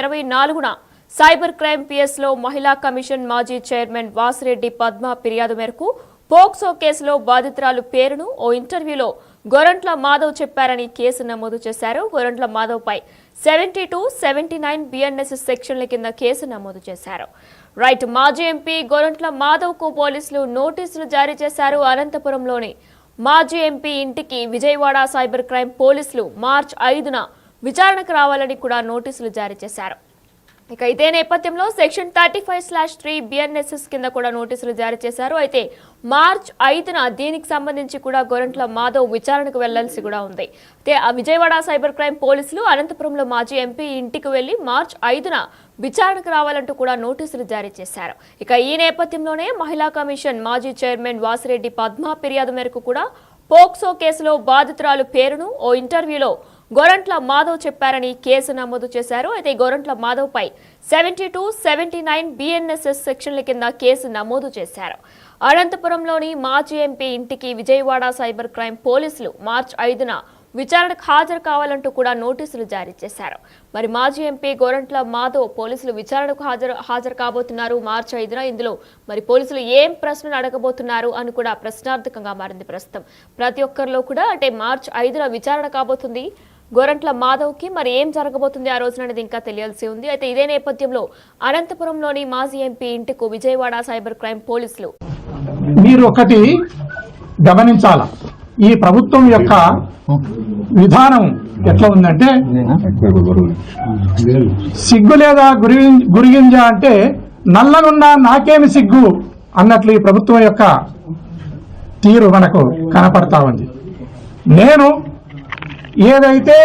24న cyber crime PS లో మహిళా commission మాజీ చైర్మన్ వాసిరెడ్డి పద్మ ఫిర్యాదు మేరకు పోక్సో కేసులో బాధితురాలు పేరును ఓ ఇంటర్వ్యూలో గొరంట్ల మాధవ్ చెప్పారని కేసు నమోదు చేశారు. గొరంట్ల మాధవ్ పై 72, 79 బిఎన్ఎస్ సెక్షన్ల కింద కేసు నమోదు చేశారు. రైట్ మాజీ ఎంపీ గొరంట్ల మాధవ్ కు పోలీసులు నోటీసులు జారీ చేశారు. అనంతపురంలోని మాజీ ఎంపీ ఇంటికి విజయవాడ సైబర్ క్రైమ్ పోలీసులు మార్చి 5న విచారణకు రావాలని కూడా నోటీసులు జారీ చేశారు. ఇక ఇదే నేపథ్యంలో సెక్షన్ 35/3 బిఎన్ఎస్ఎస్ కింద కూడా నోటీసులు జారీ చేశారు. అయితే మార్చి 5న దీనికి సంబంధించి కూడా గొరంట్ల మాధవ్ విచారణకు వెళ్లాల్సి కూడా ఉంది. అయితే ఆ విజయవాడ సైబర్ క్రైమ్ పోలీసులు అనంతపురంలో మాజీ ఎంపీ ఇంటికి వెళ్లి మార్చి 5న విచారణకు రావాలంటూ కూడా నోటీసులు జారీ చేశారు. ఇక ఈ నేపథ్యంలోనే మహిళా కమిషన్ మాజీ చైర్మన్ వాసిరెడ్డి పద్మ ఫిర్యాదు మేరకు కూడా పోక్సో కేసులో బాధితురాలు పేరును ఓ ఇంటర్వ్యూలో గొరంట్ల మాధవ్ చెప్పారని కేసు నమోదు చేశారు. అయితే గొరంట్ల మాధవ్ పై 72, 79 బిఎన్ఎస్ఎస్ సెక్షన్ల కింద కేసు నమోదు చేశారు. అనంతపురంలోని మాజీ ఎంపీ ఇంటికి విజయవాడ సైబర్ క్రైమ్ పోలీసులు మార్చి 5న విచారణకు హాజరు కావాలంటూ కూడా నోటీసులు జారీ చేశారు. మరి మాజీ ఎంపీ గొరంట్ల మాధవ్ పోలీసులు విచారణకు హాజరు కాబోతున్నారు మార్చి 5న. ఇందులో మరి పోలీసులు ఏం ప్రశ్నలు అడగబోతున్నారు అని కూడా ప్రశ్నార్థకంగా మారింది. ప్రస్తుతం ప్రతి ఒక్కరిలో కూడా అంటే మార్చి 5న విచారణ కాబోతుంది గొరంట్ల మాధవ్ కి. మరి ఏం జరగబోతుంది ఆ రోజున అనేది ఇంకా తెలియాల్సి ఉంది. అయితే ఇదే నేపథ్యంలో అనంతపురంలోని మాజీ ఎంపీ ఇంటికి విజయవాడ సైబర్ క్రైమ్ పోలీసులు మీరు ఒకటి గమనించాల, ఈ ప్రభుత్వం యొక్క విధానం ఎట్లా ఉందంటే సిగ్గు లేదా గురిగింజ అంటే నల్లగున్నా నాకేమి సిగ్గు అన్నట్లు ఈ ప్రభుత్వం యొక్క తీరు మనకు కనపడతా ఉంది. నేను ఏదైతే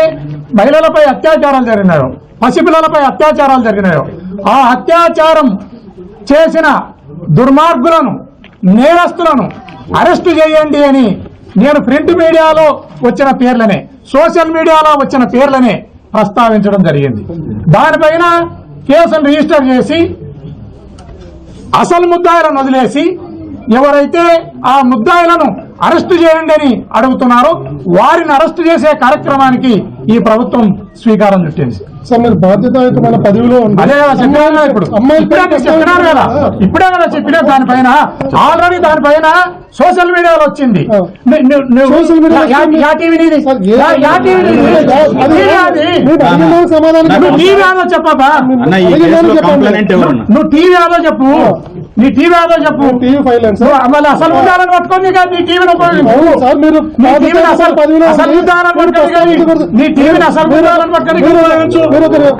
మహిళలపై అత్యాచారాలు జరిగినాయో, పసిపిల్లలపై అత్యాచారాలు జరిగినాయో, ఆ అత్యాచారం చేసిన దుర్మార్గులను, నేరస్తులను అరెస్టు చేయండి అని నేను ప్రింట్ మీడియాలో వచ్చిన పేర్లనే, సోషల్ మీడియాలో వచ్చిన పేర్లనే ప్రస్తావించడం జరిగింది. దానిపైన కేసును రిజిస్టర్ చేసి అసలు ముద్దాయిలను వదిలేసి ఎవరైతే ఆ ముద్దాయిలను అరెస్టు చేయండి అని అడుగుతున్నారో వారిని అరెస్టు చేసే కార్యక్రమానికి ఈ ప్రభుత్వం శ్రీకారం చుట్టింది. సార్ మీరు బాధ్యతాయుతమైన పదవిలో అదే కదా చెప్పినా, ఇప్పుడు చెప్పినారు కదా, ఇప్పుడే కదా చెప్పినా. దానిపైన ఆల్రెడీ దానిపైన సోషల్ మీడియాలో వచ్చింది. టీవీలో చెప్పబా, నువ్వు టీవీలో చెప్పు, నీ టీవీలో చెప్పు. టీవీ ఫైల్ మళ్ళీ అసలు ఉదాహరణ పట్టుకొని కాదు నీ టీవీని నీ టీవీని అసలు ఉదాహరణ పట్టుకొని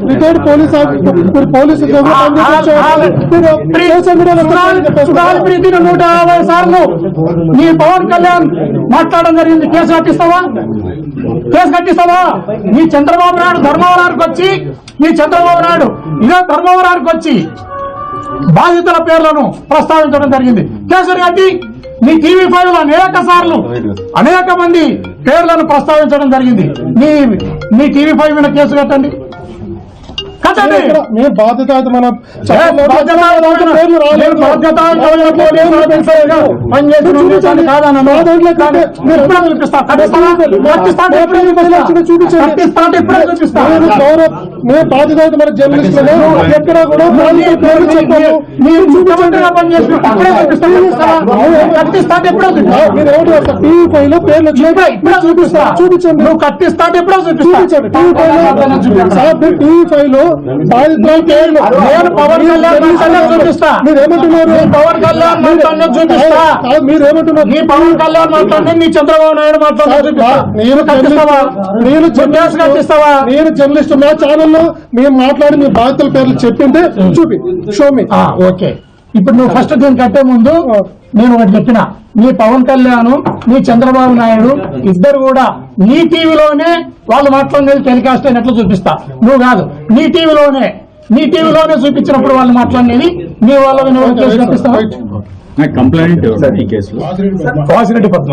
రిటైర్డ్ పోలీస్ ప్రీతిని 150 సార్లు నీ పవన్ కళ్యాణ్ మాట్లాడడం జరిగింది. కేసు కట్టిస్తావా? కేసు కట్టిస్తావా? నీ చంద్రబాబు నాయుడు ధర్మవరానికి వచ్చి, నీ చంద్రబాబు నాయుడు ఇదే ధర్మవరానికి వచ్చి బాధితుల పేర్లను ప్రస్తావించడం జరిగింది. కేసులు కట్టి నీ టీవీ5 లో అనేక సార్లు అనేక మంది పేర్లను ప్రస్తావించడం జరిగింది. నీ టీవీ5 మీద కేసు కట్టండి, కట్టండి. మేము బాధ్యతాయుతమైన మేము బాధ్యతాయుతమైన జర్నలిస్ట్ ఎక్కడ కూడా టీవీ5 లో పేర్లు చూపించండి. నువ్వు కట్టిస్తా ఎప్పుడో చూపించండి. టీవీ5 లో నేను పవన్ కళ్యాణ్ చూపిస్తా. మీరేమంటున్నారు? పవన్ కళ్యాణ్ చూపిస్తా. మీరేమంటున్నారు? నీ పవన్ కళ్యాణ్ మాట్లాడి, నీ చంద్రబాబు నాయుడు మాట్లాడి నేను కట్టిస్తావా? నేను జర్నలిస్ట్, మా ఛానల్లో మేము మాట్లాడి మీ బాధితుల పేర్లు చెప్పింటే చూపి షోమి. ఓకే, ఇప్పుడు నువ్వు ఫస్ట్ దీన్ని కట్టే ముందు నేను ఒకటి చెప్పిన, నీ పవన్ కళ్యాణ్, నీ చంద్రబాబు నాయుడు ఇద్దరు కూడా నీ టీవీలోనే వాళ్ళు మాట్లాడినది టెలికాస్ట్ అయినట్లు చూపిస్తా. నువ్వు కాదు, నీ టీవీలోనే చూపించినప్పుడు వాళ్ళు మాట్లాడినది నీ వాళ్ళ కేసు కట్టిస్తావా? వాసిరెడ్డి పద్మ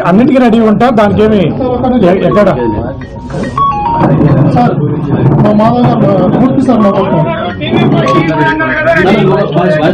అన్నిటికీ రెడీ ఉంటా, దానికి ఏమి ఎక్కడ సార్ మా మాధవ్ గారు పూర్తి సార్